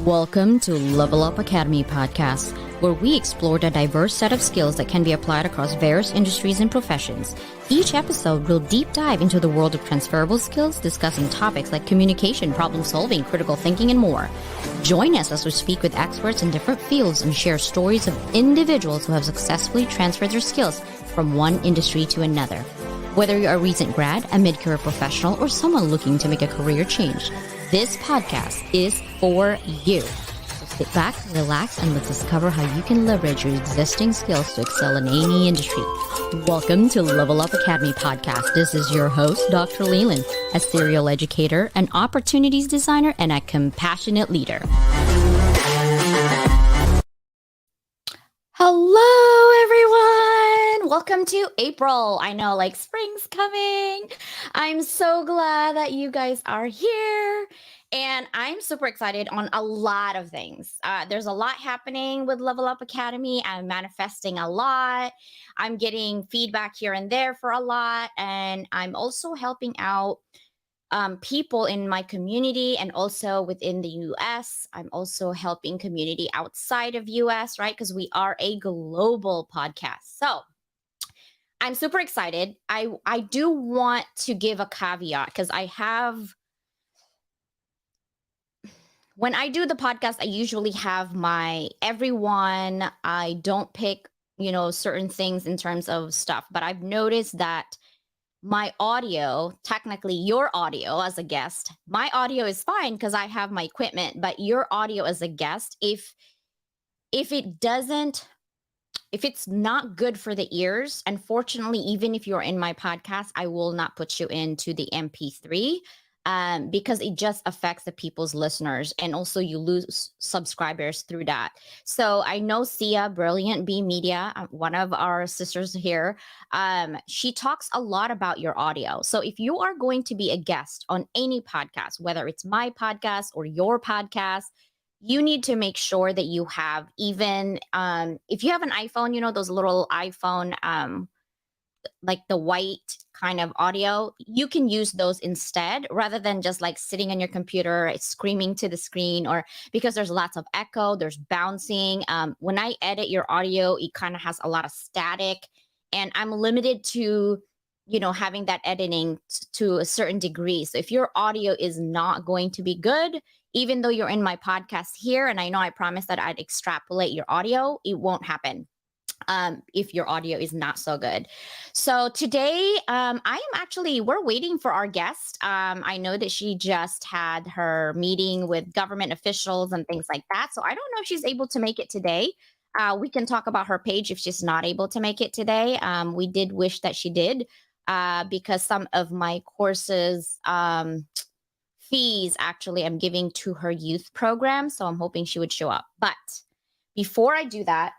Welcome to Level Up Academy podcast, where we explore the diverse set of skills that can be applied across various industries and professions. Each episode will deep dive into the world of transferable skills, discussing topics like communication, problem solving, critical thinking, and more. Join us as we speak with experts in different fields and share stories of individuals who have successfully transferred their skills from one industry to another. Whether you're a recent grad, a mid-career professional, or someone looking to make a career change, this podcast is for you. So sit back, relax, and let's discover how you can leverage your existing skills to excel in any industry. Welcome to Level Up Academy podcast. This is your host, Dr. Leland, a serial educator, an opportunities designer, and a compassionate leader. Hello, everyone. Welcome to April. I know, like, spring's coming. I'm so glad that you guys are here. And I'm super excited on a lot of things. There's a lot happening with Level Up Academy. I'm manifesting a lot. I'm getting feedback here and there for a lot. And I'm also helping out people in my community and also within the US. I'm also helping community outside of US, right? Because we are a global podcast. So I'm super excited. I do want to give a caveat because when I do the podcast, I usually have everyone. I don't pick, certain things in terms of stuff, but I've noticed that my audio, technically your audio as a guest, my audio is fine because I have my equipment, but your audio as a guest, if it's not good for the ears, unfortunately, even if you're in my podcast, I will not put you into the MP3 because it just affects the people's listeners. And also you lose subscribers through that. So I know Sia, Brilliant Bee Media, one of our sisters here, she talks a lot about your audio. So if you are going to be a guest on any podcast, whether it's my podcast or your podcast, you need to make sure that you have even, if you have an iPhone, those little iPhone, like the white kind of audio, you can use those instead rather than just like sitting on your computer, screaming to the screen, or because there's lots of echo, there's bouncing. When I edit your audio, it kind of has a lot of static and I'm limited to, having that editing to a certain degree. So if your audio is not going to be good, even though you're in my podcast here, and I know I promised that I'd extrapolate your audio, it won't happen if your audio is not so good. So today, we're waiting for our guest. I know that she just had her meeting with government officials and things like that. So I don't know if she's able to make it today. We can talk about her page if she's not able to make it today. We did wish that she did because some of my courses, fees actually I'm giving to her youth program. So I'm hoping she would show up. But before I do that,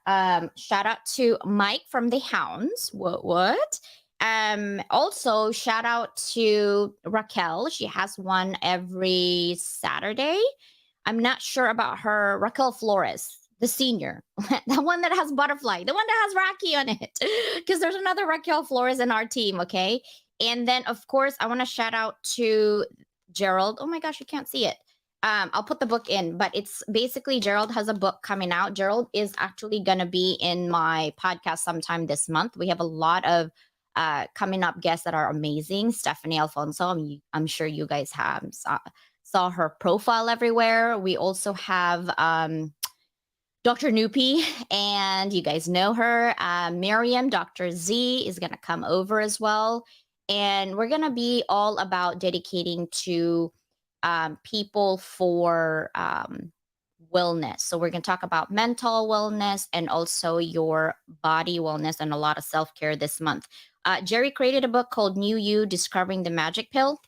shout out to Mike from the Hounds. What? Also, shout out to Raquel. She has one every Saturday. I'm not sure about her. Raquel Flores, the senior, the one that has butterfly, the one that has Rocky on it, because there's another Raquel Flores in our team. Okay. And then, of course, I want to shout out to Gerald. Oh my gosh, you can't see it. I'll put the book in, but it's basically Gerald has a book coming out. Gerald is actually going to be in my podcast sometime this month. We have a lot of coming up guests that are amazing. Stephanie Alfonso, I'm sure you guys have saw her profile everywhere. We also have Dr. Nupi, and you guys know her. Miriam, Dr. Z is going to come over as well. And we're going to be all about dedicating to people for wellness. So we're going to talk about mental wellness and also your body wellness and a lot of self-care this month. Jerry created a book called New You, Discovering the Magic Pill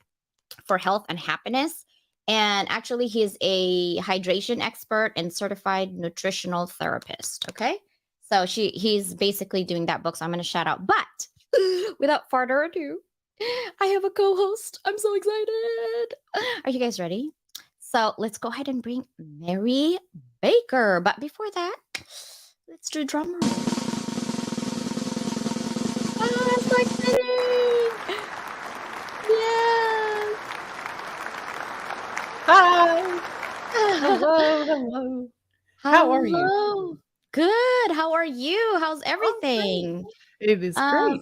for Health and Happiness. And actually, he's a hydration expert and certified nutritional therapist. Okay. So he's basically doing that book. So I'm going to shout out. But without further ado, I have a co-host. I'm so excited. Are you guys ready? So let's go ahead and bring Mary Baker. But before that, let's do drum roll. Oh, that's so exciting. Yes. Hi. Hello, hello. How are you? Hello. Good. How are you? How's I'm great. everything? It is Um, great.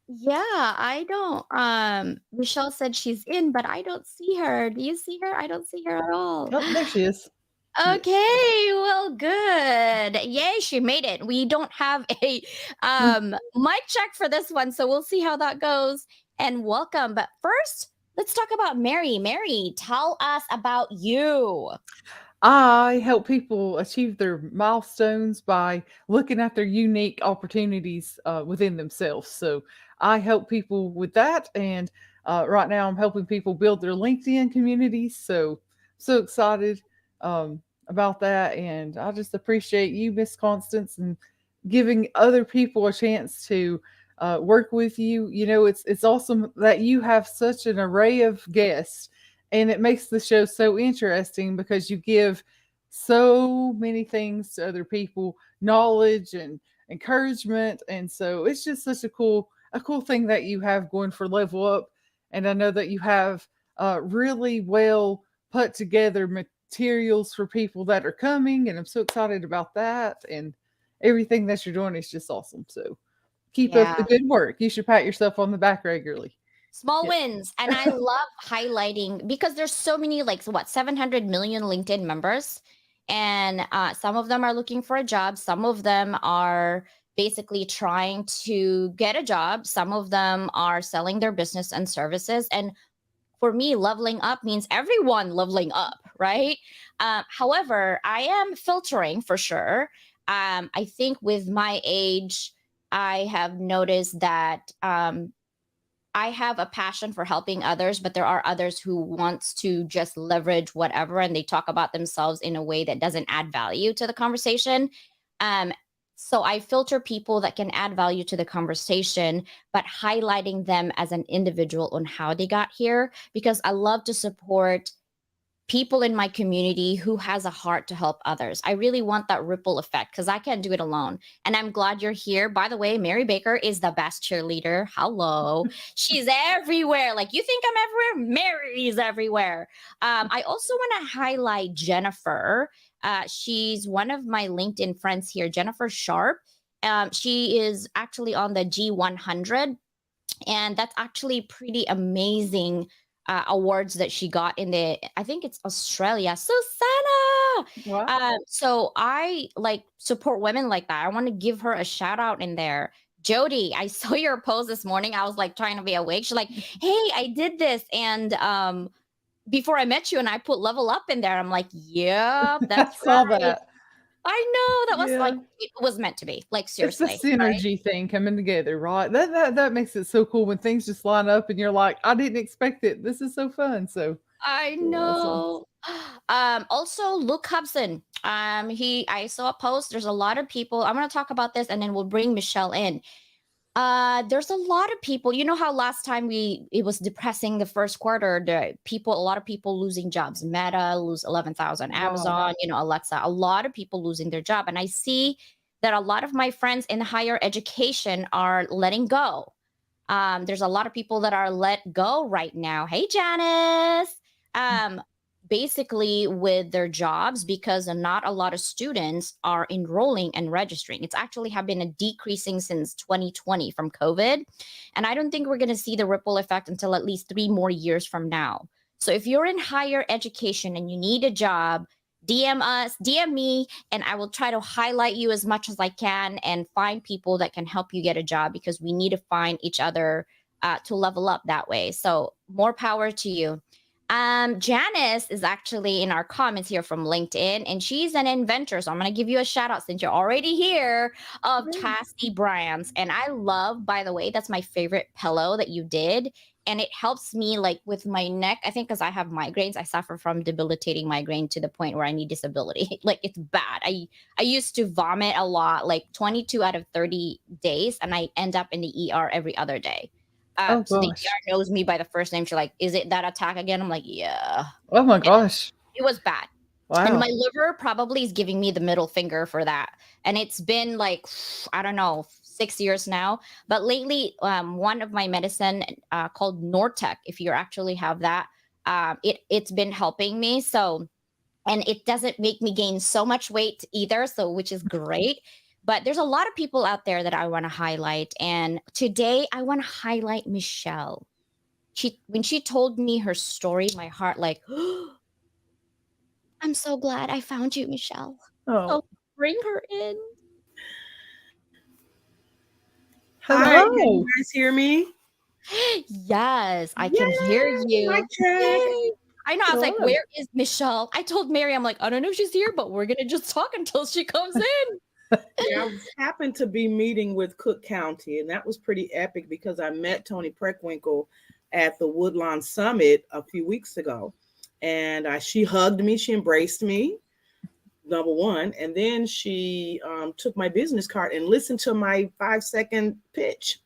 yeah, I don't Michelle said she's in, but I don't see her. Do you see her? I don't see her at all. Oh, there she is. Yes. Okay, well, good. Yay, she made it. We don't have a Mm. mic check for this one, so we'll see how that goes. And welcome. But first, let's talk about Mary. Mary, tell us about you. I help people achieve their milestones by looking at their unique opportunities within themselves. So I help people with that, and right now I'm helping people build their LinkedIn communities. So excited about that, and I just appreciate you, Miss Constance, and giving other people a chance to work with you. You know, it's awesome that you have such an array of guests, and it makes the show so interesting because you give so many things to other people, knowledge and encouragement, and so it's just such a cool thing that you have going for Level Up. And I know that you have really well put together materials for people that are coming, and I'm so excited about that. And everything that you're doing is just awesome. So keep up the Yeah. good work. You should pat yourself on the back regularly. Small Yeah. wins. And I love highlighting because there's so many, like, what, 700 million LinkedIn members. And some of them are looking for a job. Some of them are basically trying to get a job. Some of them are selling their business and services. And for me, leveling up means everyone leveling up, right? However, I am filtering for sure. I think with my age, I have noticed that I have a passion for helping others, but there are others who wants to just leverage whatever and they talk about themselves in a way that doesn't add value to the conversation. Um, so I filter people that can add value to the conversation, but highlighting them as an individual on how they got here because I love to support people in my community who has a heart to help others. I really want that ripple effect because I can't do it alone. And I'm glad you're here. By the way, Mary Baker is the best cheerleader. Hello. She's everywhere. Like you think I'm everywhere? Mary's everywhere. I also want to highlight Jennifer. She's one of my LinkedIn friends here, Jennifer Sharp. She is actually on the G100 and that's actually pretty amazing awards that she got in the I think it's Australia. Susanna. Wow. So I like support women like that. I want to give her a shout out in there. Jody, I saw your post this morning. I was like trying to be awake. She's like, "Hey, I did this," and before I met you, and I put level up in there. I'm like, "Yep, I that's saw right." that. I know that was like Yeah. it was meant to be. Like It's the seriously, right? synergy thing coming together, right? That makes it so cool when things just line up and you're like, I didn't expect it. This is so fun. So I so awesome. know. Also Luke Hobson. I saw a post. There's a lot of people. I'm gonna talk about this and then we'll bring Michelle in. There's a lot of people. You know how last time it was depressing the first quarter, a lot of people losing jobs. Meta lose 11,000, Wow. Amazon, Alexa, a lot of people losing their job. And I see that a lot of my friends in higher education are letting go. There's a lot of people that are let go right now. Hey, Janice. Um, Basically, with their jobs, because not a lot of students are enrolling and registering. It's actually have been a decreasing since 2020 from COVID. And I don't think we're going to see the ripple effect until at least 3 more years from now. So if you're in higher education and you need a job, DM us, DM me, and I will try to highlight you as much as I can and find people that can help you get a job because we need to find each other to level up that way. So more power to you. Janice is actually in our comments here from LinkedIn, and she's an inventor. So I'm going to give you a shout out since you're already here of Great. Tasty Brands. And I love, by the way, that's my favorite pillow that you did. And it helps me like with my neck. I think because I have migraines, I suffer from debilitating migraine to the point where I need disability. Like it's bad. I used to vomit a lot, like 22 out of 30 days, and I end up in the ER every other day. Oh So the gosh. ER knows me by the first name. She's like, "Is it that attack again?" I'm like, "Yeah." Oh my And gosh. it was bad. And my Wow. liver probably is giving me the middle finger for that. And it's been like, I don't know, 6 years now. But lately, one of my medicine called Nortec, if you actually have that, it's been helping me. So and it doesn't make me gain so much weight either, so which is great. But there's a lot of people out there that I want to highlight, and today I want to highlight Michelle. When she told me her story, my heart like, I'm so glad I found you, Michelle. Oh, Oh, bring her in. Hi, can hello. you guys hear me? Yes, I can hear Yay, mic you. check. Yay. I know. I was like, Hello. where is Michelle? I told Mary, I'm like, I don't know if she's here, but we're gonna just talk until she comes in. Yeah, I happened to be meeting with Cook County, and that was pretty epic because I met Tony Preckwinkle at the Woodlawn Summit a few weeks ago. And she hugged me, she embraced me, number one. And then she took my business card and listened to my 5-second pitch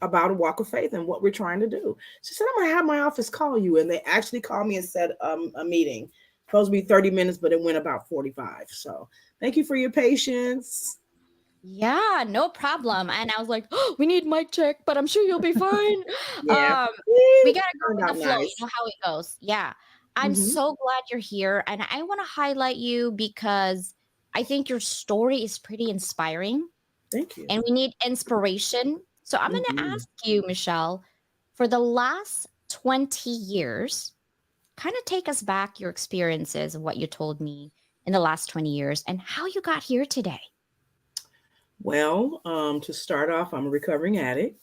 about a walk of faith and what we're trying to do. She said, I'm gonna have my office call you. And they actually called me and said a meeting. Supposed to be 30 minutes, but it went about 45. So thank you for your patience. Yeah, no problem. And I was like, oh, we need mic check, but I'm sure you'll be fine. Yeah. We gotta go Turned with the out flow. You nice. know how it goes. Yeah. I'm Mhm. so glad you're here. And I want to highlight you because I think your story is pretty inspiring Thank you. and we need inspiration. So I'm going to Mhm. ask you, Michelle, for the last 20 years, kind of take us back your experiences of what you told me in the last 20 years and how you got here today. Well, to start off, I'm a recovering addict.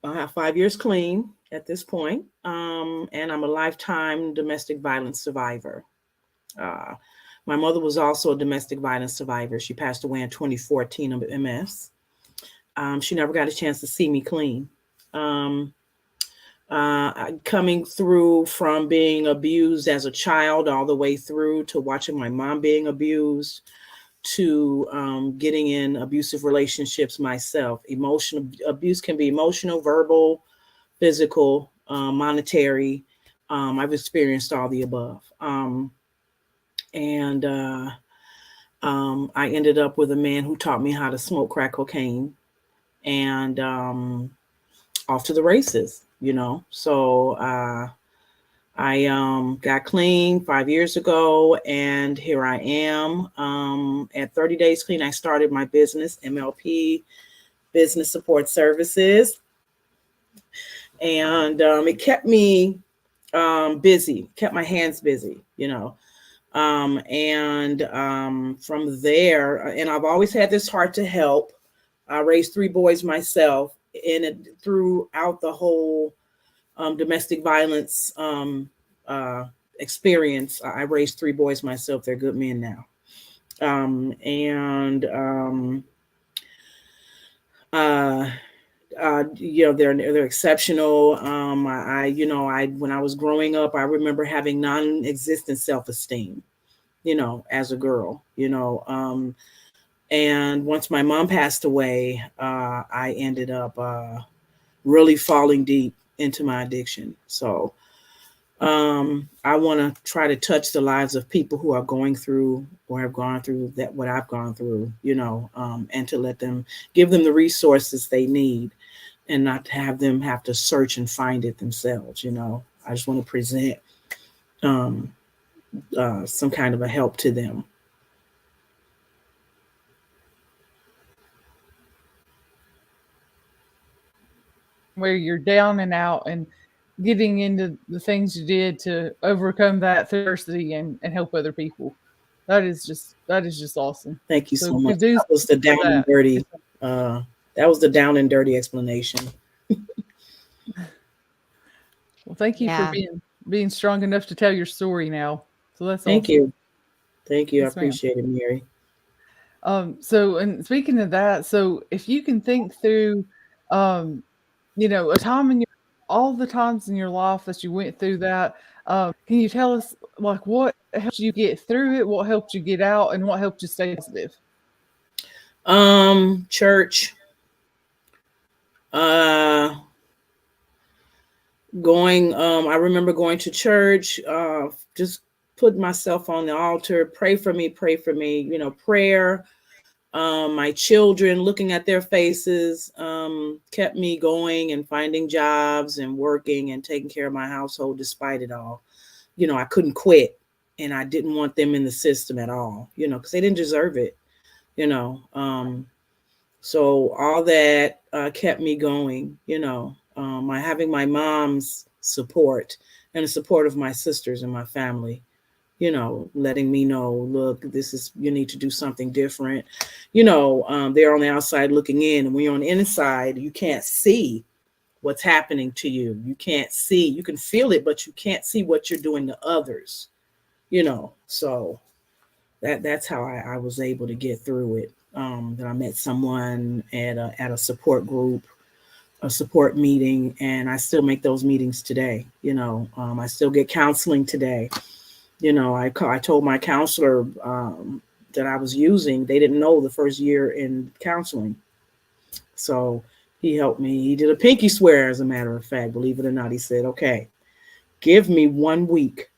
I have 5 years clean at this point, and I'm a lifetime domestic violence survivor. Uh, my mother was also a domestic violence survivor. She passed away in 2014 of MS. She never got a chance to see me clean. Um, Coming through from being abused as a child all the way through to watching my mom being abused to getting in abusive relationships myself. Emotional abuse can be emotional, verbal, physical, monetary. I've experienced all the above. And I ended up with a man who taught me how to smoke crack cocaine and off to the races, you know. So I got clean 5 years ago, and here I am. At 30 Days Clean, I started my business, MLP Business Support Services, and it kept me busy, kept my hands busy, you know. From there, and I've always had this heart to help. I raised 3 boys myself, and throughout the whole domestic violence experience, I raised 3 boys myself. They're good men now. Uh, you know, they're exceptional. I when I was growing up, I remember having non-existent self-esteem, you know, as a girl, you know. And once my mom passed away, I ended up really falling deep into my addiction. So I want to try to touch the lives of people who are going through or have gone through that what I've gone through, you know, and to give them the resources they need, and not to have them have to search and find it themselves. You know, I just want to present um, some kind of a help to them. Where you're down and out and getting into the things you did to overcome that adversity and help other people. That is just awesome. Thank you So so much. kudos That was the for down and that. dirty. Uh, that was the down and dirty explanation. Well, thank you for Yeah. being strong enough to tell your story now. So that's Thank awesome. you. Thank you. I Yes, ma'am. appreciate it, Mary. So and speaking of that, so if you can think through, um, a time in your all the times in your life that you went through that, can you tell us like what helped you get through it, what helped you get out, and what helped you stay positive? Church, uh, I remember going to church, just put myself on the altar, pray for me, you know, prayer. My children, looking at their faces, kept me going and finding jobs and working and taking care of my household despite it all. You know, I couldn't quit. and I didn't want them in the system at all, because they didn't deserve it, you know. So all that kept me going, my having my mom's support and the support of my sisters and my family, letting me know, look, you need to do something different. They're on the outside looking in, and when you're on the inside, you can't see what's happening to you. You can't see, you can feel it, but you can't see what you're doing to others, so that's how I was able to get through it. That I met someone at a support group, a support meeting, and I still make those meetings today. I still get counseling today. I told my counselor that I was using. They didn't know the first year in counseling, so he helped me. He did a pinky swear, as a matter of fact, believe it or not. He said, "Okay, give me 1 week.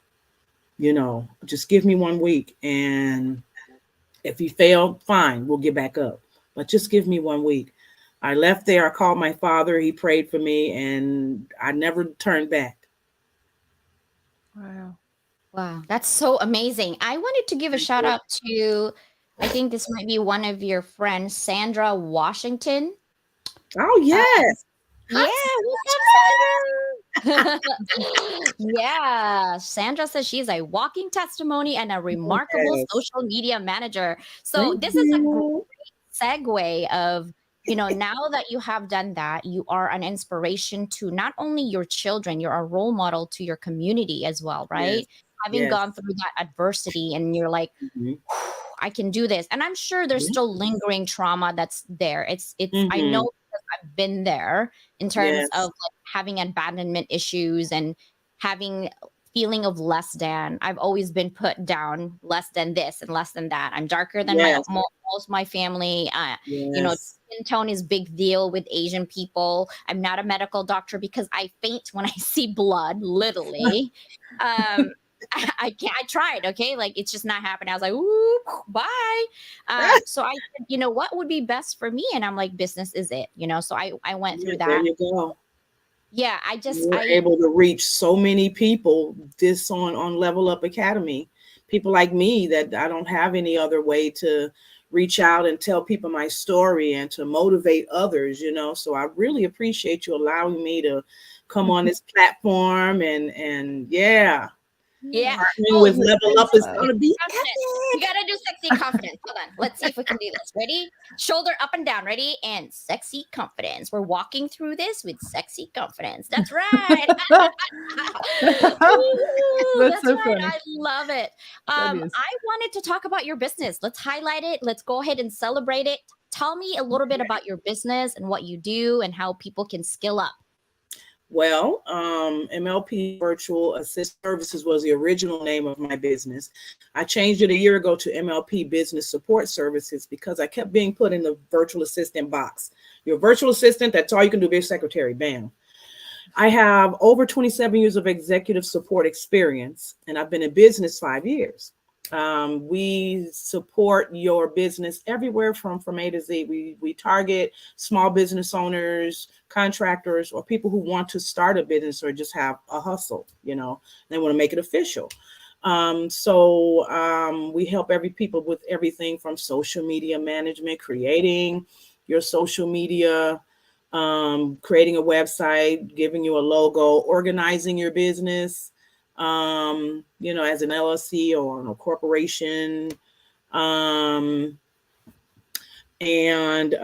Just give me 1 week, and if you fail, fine, we'll get back up. But just give me 1 week." I left there. I called my father. He prayed for me, and I never turned back. Wow. Wow, that's so amazing. I wanted to give a shout out to, I think this might be one of your friends, Sandra Washington. Oh, yes. Yeah, what's up, Sandra? Yeah, Sandra says she's a walking testimony and a remarkable social media manager. So Thank this is a great you. segue of, now that you have done that, you are an inspiration to not only your children, you're a role model to your community as well, right? Yes. Having Yes. gone through that adversity, and you're like, Mhm. I can do this. And I'm sure there's Yeah. still lingering trauma that's there. It's I Mhm. know, because I've been there in terms Yes. of like having abandonment issues and having feeling of less than. I've always been put down, less than this and less than that. I'm darker than Yes. most my family. Yes. Skin tone is big deal with Asian people. I'm not a medical doctor because I faint when I see blood, literally. I can't. I tried. Okay, like it's just not happening. I was like, "Ooh, bye." So I said, what would be best for me? And I'm like, business is it. So I went through There that. you go. Yeah, You were able to reach so many people this on Level Up Academy. People like me that I don't have any other way to reach out and tell people my story and to motivate others, So I really appreciate you allowing me to come on this platform and Yeah. partnering with Level Up is gonna be You gotta do sexy confidence. Hold on. Let's see if we can do this. Ready? Shoulder up and down. Ready? And sexy confidence. We're walking through this with sexy confidence. That's right. Ooh, that's so right. funny. I love it. That I is. wanted to talk about your business. Let's highlight it. Let's go ahead and celebrate it. Tell me a little bit about your business and what you do and how people can skill up. Well, MLP Virtual Assist Services was the original name of my business. I changed it a year ago to MLP Business Support Services because I kept being put in the virtual assistant box. You're a virtual assistant, that's all you can do, be a secretary, bam. I have over 27 years of executive support experience, and I've been in business 5 years. We support your business everywhere from A to Z. We target small business owners, contractors, or people who want to start a business or just have a hustle, they want to make it official. So we help people with everything from social media management, creating your social media, creating a website, giving you a logo, organizing your business, as an LLC or a corporation. And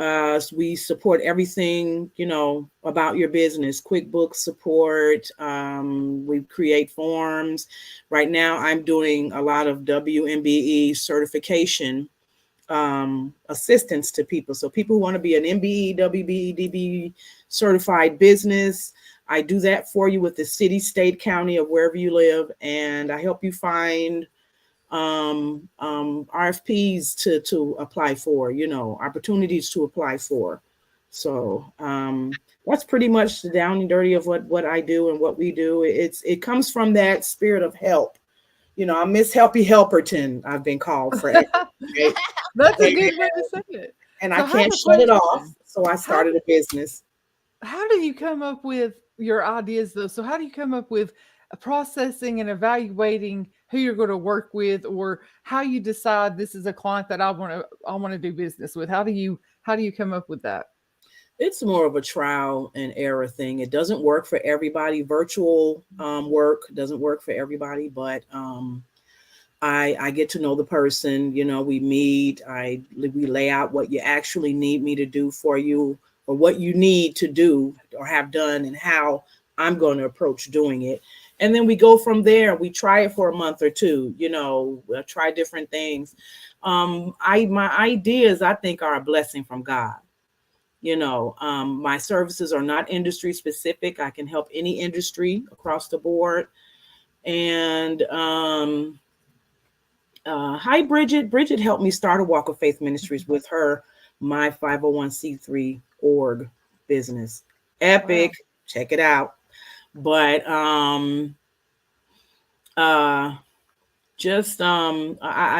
we support everything, about your business, QuickBooks support. We create forms. Right now, I'm doing a lot of WMBE certification assistance to people. So people who want to be an MBE, WBE, DBE certified business, I do that for you with the city, state, county of wherever you live. And I help you find RFPs to apply for, opportunities to apply for. So that's pretty much the down and dirty of what I do and what we do. It comes from that spirit of help. I'm Miss Helpy Helperton, I've been called for. Right? That's a good way to say it. And So I can't shut it off. So I started a business. How do you come up with your ideas, though? So how do you come up with processing and evaluating who you're going to work with, or how you decide this is a client that I want to do business with? How do you come up with that? It's more of a trial and error thing. It doesn't work for everybody. Virtual work doesn't work for everybody, but I get to know the person. You know, we meet. We lay out what you actually need me to do for you, or what you need to do or have done, and how I'm going to approach doing it. And then we go from there. We try it for a month or two. You know, try different things. My ideas, I think, are a blessing from God. You know, my services are not industry specific. I can help any industry across the board. And hi, Bridget. Bridget helped me start a Walk of Faith Ministries with her, my 501c3 org business. Epic. Wow. Check it out. But I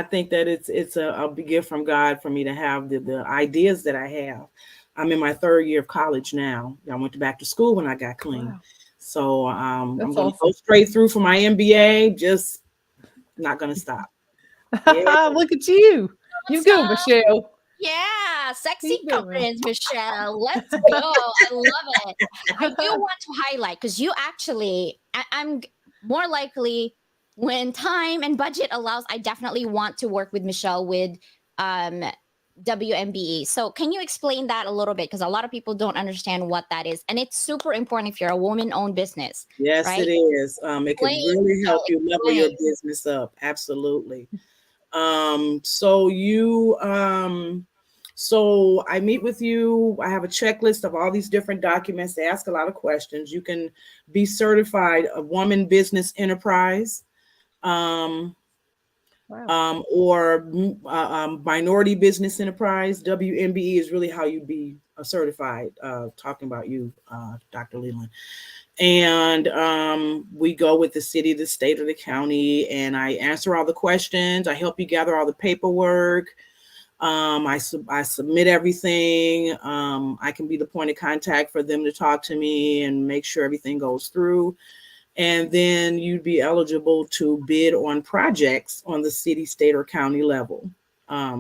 think that it's a gift from God for me to have the ideas that I have. I'm in my third year of college now. I went back to school when I got clean. Wow. So I'm going to go straight through for my MBA. Just not going to stop. Yeah. Look at you. You go, Michelle. Yeah, sexy confidence, Michelle. Let's go. I love it. I do want to highlight, because you actually, I'm more likely, when time and budget allows, I definitely want to work with Michelle with WMBE. So can you explain that a little bit? Because a lot of people don't understand what that is. And it's super important if you're a woman-owned business. Yes, right? It is. It can really help you level your business up. Absolutely. So I meet with you. I have a checklist of all these different documents. They ask a lot of questions. You can be certified a woman business enterprise. Wow. Or minority business enterprise. WMBE is really how you'd be certified, talking about you, Dr. Leland. And we go with the city, the state, or the county, and I answer all the questions. I help you gather all the paperwork. I submit everything. I can be the point of contact for them to talk to me and make sure everything goes through. And then you'd be eligible to bid on projects on the city, state, or county level.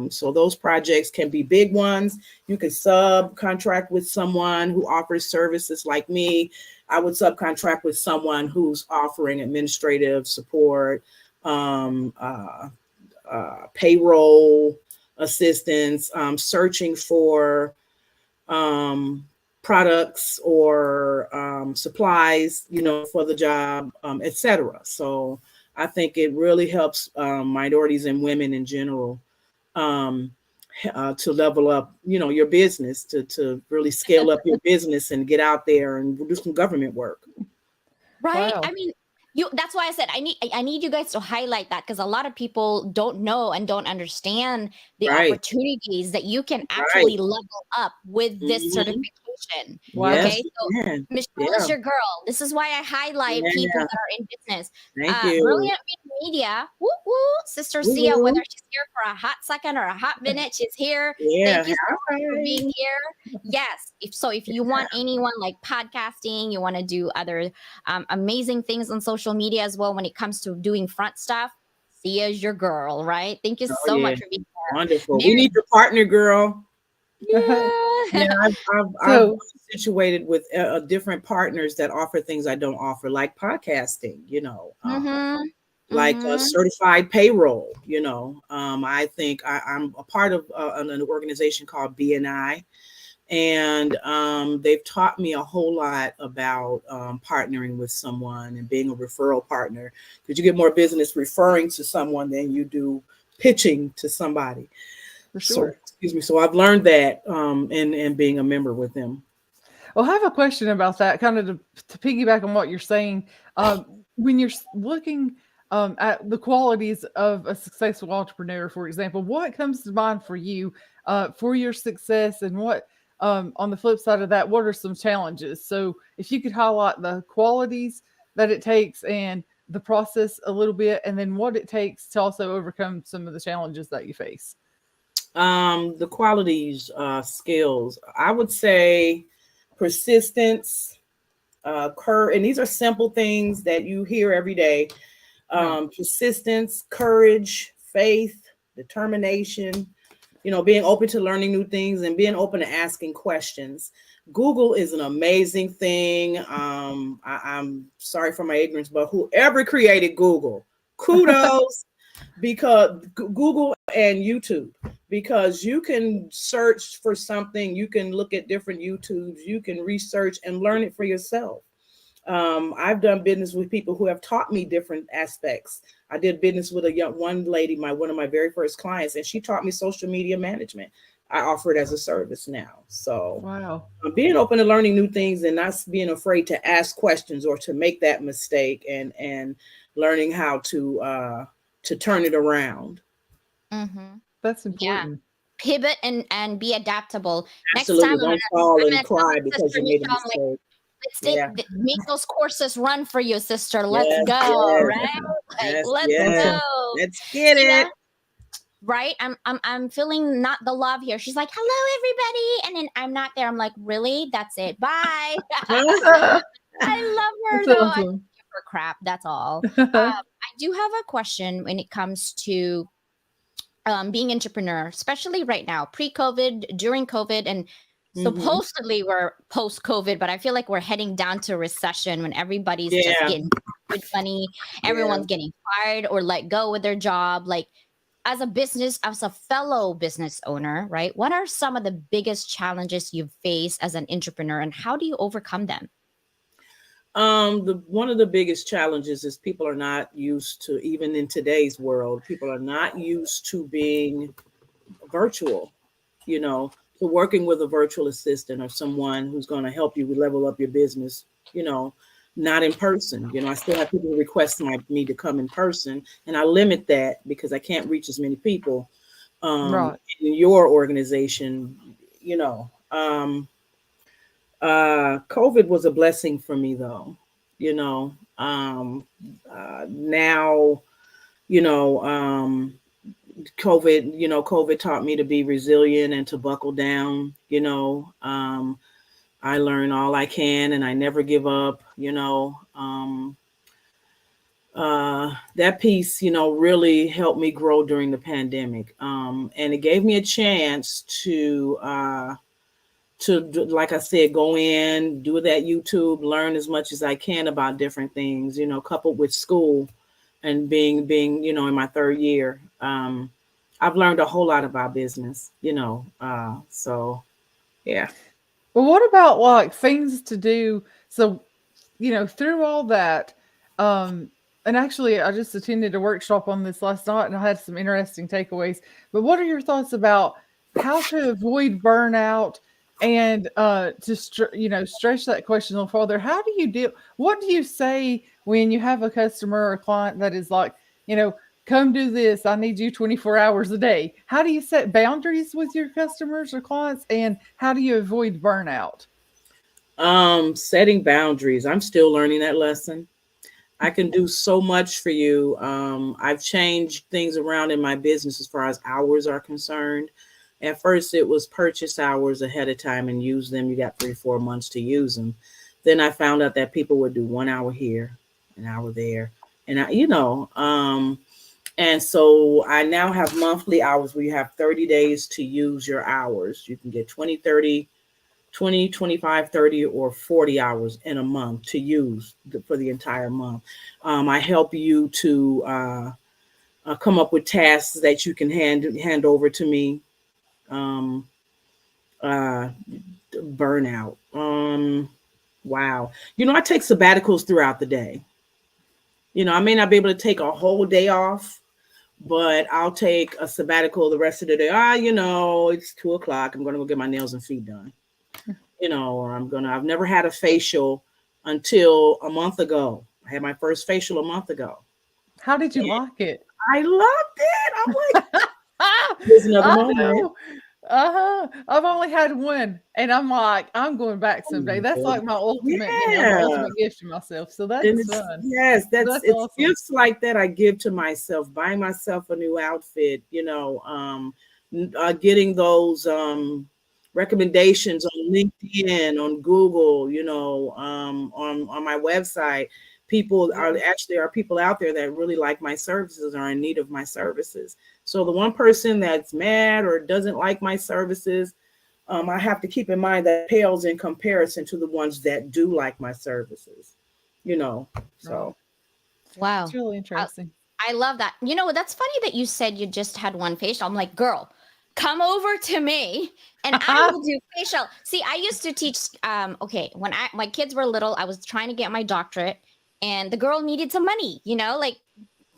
So those projects can be big ones. You can subcontract with someone who offers services like me. I would subcontract with someone who's offering administrative support, payroll assistance, searching for products or supplies, you know, for the job, etc. So I think it really helps minorities and women in general to level up, you know, your business, to really scale up your business and get out there and do some government work. Right. Wow. I mean, that's why I said I need you guys to highlight that, because a lot of people don't know and don't understand the opportunities that you can actually level up with this certification. Wow. Okay, so Michelle is your girl. This is why I highlight people that are in business. Thank you. Brilliant Media. Woo woo. Sister Sia, whether she's here for a hot second or a hot minute, she's here. Thank you so much for being here. Yes. If you want anyone like podcasting, you want to do other amazing things on social media as well when it comes to doing front stuff, Sia's your girl, right? Thank you so much for being here. Wonderful. We need your partner, girl. Yeah. I'm situated with different partners that offer things I don't offer, like podcasting, you know, like certified payroll, you know. I think I'm a part of an organization called BNI, and they've taught me a whole lot about partnering with someone and being a referral partner, because you get more business referring to someone than you do pitching to somebody. For sure. So I've learned that in being a member with them. Well, I have a question about that, kind of to piggyback on what you're saying. When you're looking at the qualities of a successful entrepreneur, for example, what comes to mind for you for your success, and what, on the flip side of that, what are some challenges? So if you could highlight the qualities that it takes and the process a little bit, and then what it takes to also overcome some of the challenges that you face. The qualities, skills, I would say persistence, and these are simple things that you hear every day. Persistence, courage, faith, determination, being open to learning new things and being open to asking questions. Google is an amazing thing. I'm sorry for my ignorance, but whoever created Google, kudos, because Google and YouTube, because you can search for something, you can look at different YouTubes, you can research and learn it for yourself. I've done business with people who have taught me different aspects. I did business with one lady, one of my very first clients, and she taught me social media management. I offer it as a service now. So wow, being open to learning new things and not being afraid to ask questions or to make that mistake, and learning how to turn it around. Mm-hmm. that's important. Pivot and be adaptable. Absolutely. Next time, Don't fall and I'm cry gonna because you made a mistake. let's make those courses run for you, sister. Let's Yes, go, yes. right? Like, Yes, let's yes. go. Let's get Tina, it. right? I'm feeling not the love here. She's like, hello, everybody. And then I'm not there. I'm like, really? That's it. Bye. I love her That's though. I awesome. give her crap. That's all. I do have a question when it comes to being entrepreneur, especially right now, pre-COVID, during COVID, and supposedly we're post-COVID, but I feel like we're heading down to recession when everybody's just getting good money, everyone's getting fired or let go with their job. Like, as a fellow business owner, right? What are some of the biggest challenges you've faced as an entrepreneur, and how do you overcome them? One of the biggest challenges is people are not used to, even in today's world, people are not used to being virtual, to working with a virtual assistant or someone who's going to help you level up your business, not in person. I still have people request me to come in person, and I limit that because I can't reach as many people Right. in your organization. COVID was a blessing for me, though. Now, COVID taught me to be resilient and to buckle down. I learn all I can and I never give up. That piece, really helped me grow during the pandemic, and it gave me a chance to, like I said, go in, do that YouTube, learn as much as I can about different things, coupled with school and being, in my third year. I've learned a whole lot about business, so yeah. Well, what about like things to do? So, through all that, and actually, I just attended a workshop on this last night and I had some interesting takeaways. But what are your thoughts about how to avoid burnout and to stretch that question a little further? How do you deal? What do you say when you have a customer or a client that is like, come do this, I need you 24 hours a day? How do you set boundaries with your customers or clients, and how do you avoid burnout? Setting boundaries. I'm still learning that lesson. I can do so much for you. I've changed things around in my business as far as hours are concerned. At first, it was purchase hours ahead of time and use them. You got 3-4 months to use them. Then I found out that people would do 1 hour here, an hour there, and and so I now have monthly hours where you have 30 days to use your hours. You can get 20, 30, 20, 25, 30, or 40 hours in a month to use for the entire month. I help you to come up with tasks that you can hand over to me. Burnout. Wow. I take sabbaticals throughout the day. I may not be able to take a whole day off, but I'll take a sabbatical the rest of the day. It's 2:00. I'm going to go get my nails and feet done. Or I've never had a facial until a month ago. I had my first facial a month ago. How did you like it? I loved it. I'm like, there's another moment. I've only had one, and I'm like, I'm going back someday. That's like my ultimate, my ultimate gift to myself. So that's fun. Yes, it's awesome. Gifts like that I give to myself. Buying myself a new outfit, getting those recommendations on LinkedIn, on Google, on my website. People are people out there that really like my services, are in need of my services. So the one person that's mad or doesn't like my services, I have to keep in mind that pales in comparison to the ones that do like my services, you know. So Wow. It's really interesting. I love that. You know, that's funny that you said you just had one facial. I'm like, girl, come over to me and I will do facial. See, I used to teach, okay, when my kids were little, I was trying to get my doctorate and the girl needed some money, you know, like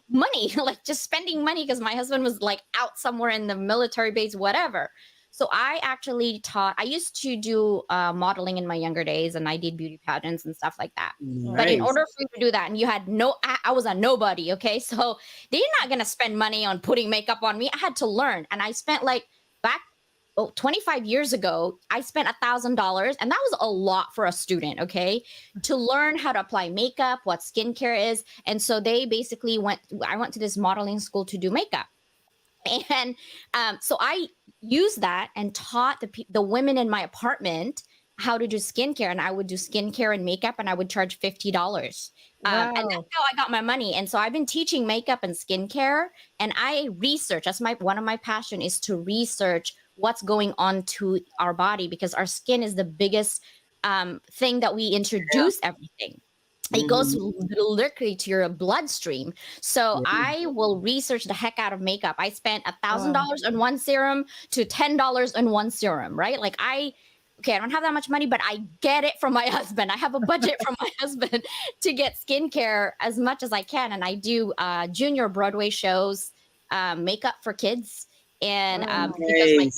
money, like just spending money because my husband was like out somewhere in the military base, whatever. So I actually I used to do modeling in my younger days and I did beauty pageants and stuff like that. But in nice. order for you to do that, and you had I was a nobody, okay? So they're not going to spend money on putting makeup on me. I had to learn. And I spent like back 25 years ago, I spent $1,000 and that was a lot for a student, okay? To learn how to apply makeup, what skincare is. And so they basically I went to this modeling school to do makeup. And so I used that and taught the women in my apartment how to do skincare. And I would do skincare and makeup and I would charge $50. Wow. And that's how I got my money. And so I've been teaching makeup and skincare and I research. That's one of my passion is to research what's going on to our body because our skin is the biggest thing that we introduce everything. It goes literally to your bloodstream. So I will research the heck out of makeup. I spent $1,000 on one serum to $10 on one serum, right? Like I don't have that much money, but I get it from my husband. I have a budget from my husband to get skincare as much as I can. And I do junior Broadway shows, makeup for kids. And because my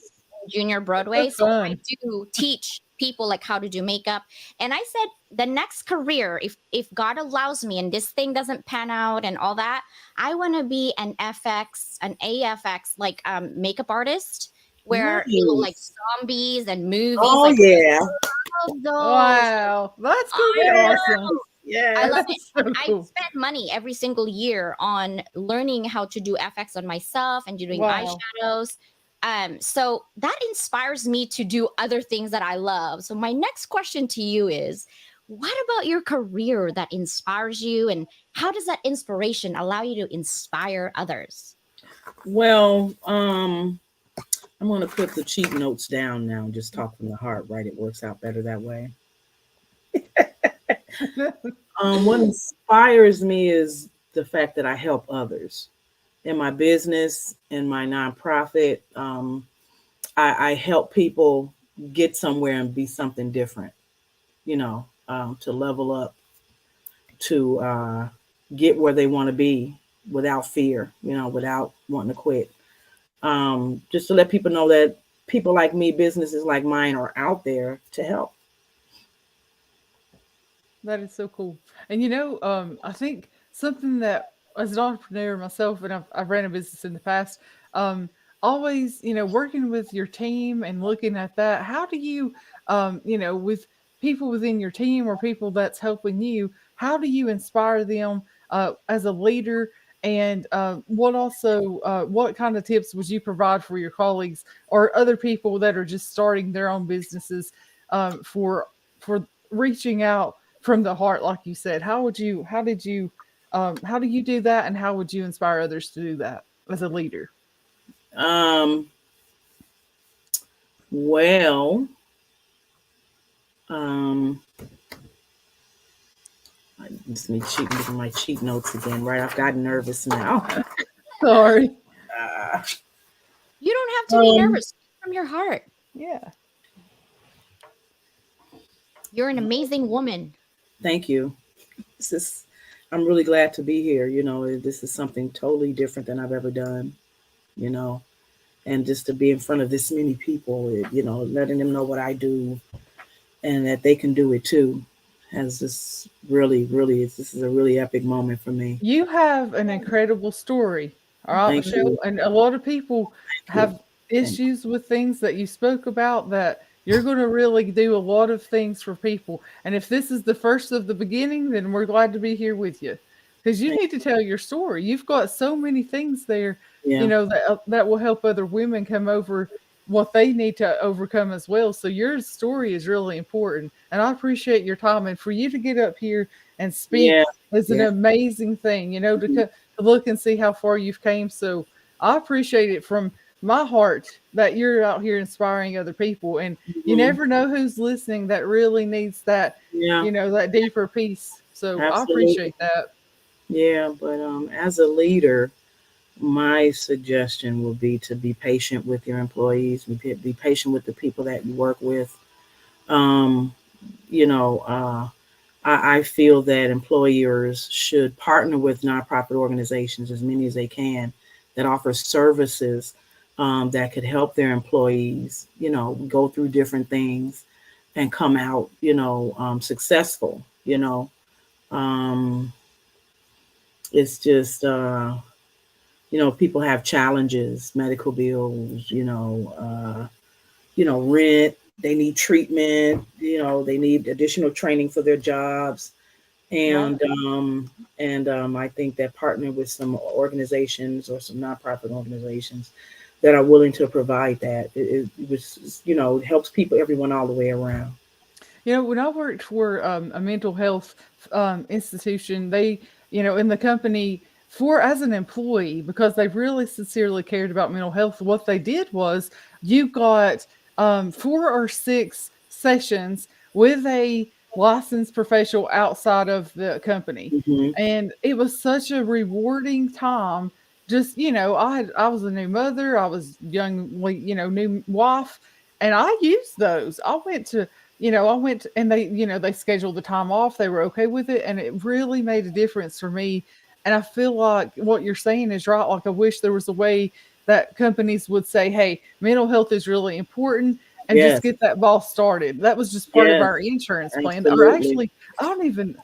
junior Broadway, so I do teach people like how to do makeup. And I said, the next career, if God allows me and this thing doesn't pan out and all that, I want to be an AFX, like makeup artist where like zombies and movies. Oh, like, yeah. Wow. That's going to be awesome. Yeah. I love it. So cool. I spend money every single year on learning how to do FX on myself and doing eyeshadows. So that inspires me to do other things that I love. So my next question to you is, what about your career that inspires you and how does that inspiration allow you to inspire others? Well, I'm going to put the cheat notes down now and just talk from the heart, right? It works out better that way. What inspires me is the fact that I help others. In my business, in my nonprofit, I help people get somewhere and be something different, you know, to level up, to get where they want to be without fear, you know, without wanting to quit. Just to let people know that people like me, businesses like mine are out there to help. That is so cool. And you know, I think something that as an entrepreneur myself, and I've ran a business in the past, always, you know, working with your team and looking at that, how do you, you know, with people within your team or people that's helping you, how do you inspire them as a leader? And what kind of tips would you provide for your colleagues or other people that are just starting their own businesses for reaching out from the heart, like you said? How do you do that, and how would you inspire others to do that as a leader? Well, Just me cheating with my cheat notes again, right? I've gotten nervous now. Sorry. You don't have to be nervous. Speak from your heart. Yeah. You're an amazing woman. Thank you. I'm really glad to be here. You know, this is something totally different than I've ever done, you know, and just to be in front of this many people, you know, letting them know what I do and that they can do it too. Has this this is a really epic moment for me. You have an incredible story. All right, Thank Michelle. you. And a lot of people have issues with things that you spoke about, that you're going to really do a lot of things for people. And if this is the first of the beginning, then we're glad to be here with you, because you need to tell your story. You've got so many things there, you know, that will help other women come over what they need to overcome as well. So your story is really important, and I appreciate your time. And for you to get up here and speak Yeah. is an Yeah. amazing thing, you know, to look and see how far you've came. So I appreciate it from my heart that you're out here inspiring other people. And you Mhm. never know who's listening that really needs that, Yeah. you know, that deeper piece. So I Absolutely. appreciate that. Yeah. But as a leader, my suggestion will be to be patient with your employees, be patient with the people that you work with. Um, you know, I feel that employers should partner with nonprofit organizations, as many as they can, that offer services that could help their employees, go through different things and come out, successful. Um, it's just, people have challenges, medical bills, rent. They need treatment. They need additional training for their jobs. Right. And I think that partnering with some organizations or some nonprofit organizations that are willing to provide that, it was, it helps people, everyone, all the way around. You know, when I worked for a mental health institution, they, you know, in the company for as an employee, because they really sincerely cared about mental health, what they did was you got 4 or 6 sessions with a licensed professional outside of the company. Hmm. And it was such a rewarding time. Just, you know, I was a new mother, I was young, you know, new wife, and I used those. I went and they, you know, they scheduled the time off. They were okay with it. And it really made a difference for me. And I feel like what you're saying is right. Like, I wish there was a way that companies would say, hey, mental health is really important and just Yes, get that ball started. That was just part of yes, our insurance plan. Or absolutely. actually,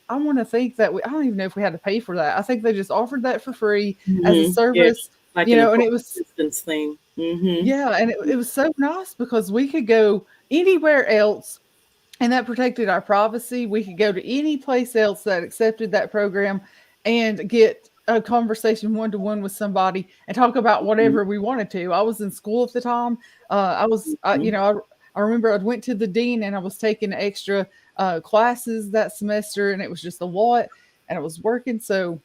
I want to think that I don't even know if we had to pay for that. I think they just offered that for free as a Yeah, service, like you an know, and employee it was, assistance thing. Hmm. yeah, and it was so nice because we could go anywhere else and that protected our privacy. We could go to any place else that accepted that program and get a conversation one to one with somebody and talk about Hmm. whatever we wanted to. I was in school at the time. You Hmm. know, I remember I went to the dean and I was taking extra classes that semester, and it was just a lot, and I was working. So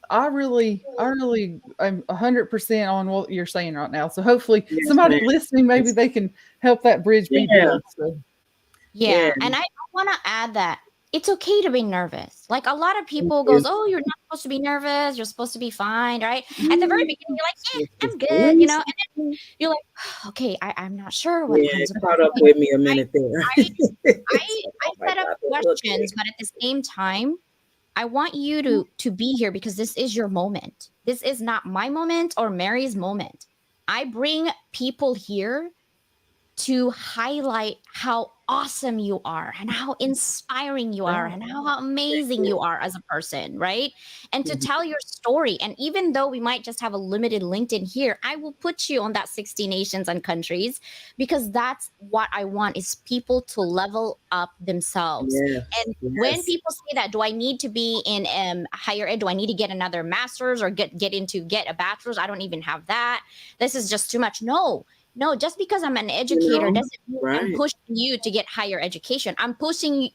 I'm 100% on what you're saying right now. So hopefully, Yes, somebody ma'am. listening, maybe Yes. they can help that bridge be Yeah, built. So. yeah. Yeah, and I want to add that it's okay to be nervous. Like a lot of Thank people you. goes, "Oh, you're not supposed to be nervous. You're supposed to be fine, right?" At the very Mm, beginning, you're like, it's "Eh, just I'm good," you know, always and then you're like, "Okay, I'm not sure what Yeah, comes it about." caught up Like, with me a I minute there. I It's I like, I oh my set up God, that look questions, but at the same time, I want you big. to be here because this is your moment. This is not my moment or Mary's moment. I bring people here to highlight how awesome you are and how inspiring you are Right. and how amazing you are as a person, right? And to Mhm. tell your story. And even though we might just have a limited LinkedIn here, I will put you on that 60 nations and countries because that's what I want is people to level up themselves. Yes, And when yes. people say that, do I need to be in higher ed? Do I need to get another master's or get a bachelor's? I don't even have that. This is just too much. No, just because I'm an You educator know? doesn't mean I'm Right, pushing you to get higher education. I'm pushing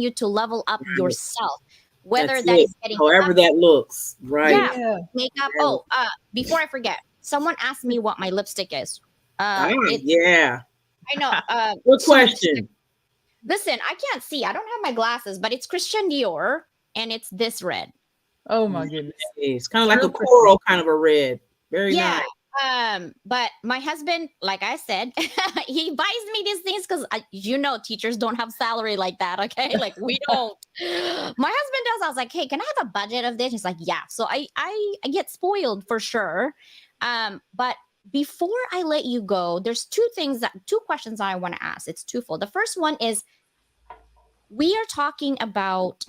you to level up right. yourself. Whether That's that it. is getting However up, that looks. Right. yeah, Yeah. makeup. Yeah. Oh, before I forget, someone asked me what my lipstick is. Ah, It's yeah. I know. What So just question? listen, I can't see. I don't have my glasses, but it's Christian Dior, and it's this red. Oh my goodness. Nice. Kind of It's like a real pretty. coral kind of a red. Very Yeah. nice. But my husband, like I said, he buys me these things because teachers don't have salary like that. Okay. Like we don't. My husband does. I was like, hey, can I have a budget of this? He's like, yeah. So I get spoiled for sure. But before I let you go, there's two questions I want to ask. It's twofold. The first one is we are talking about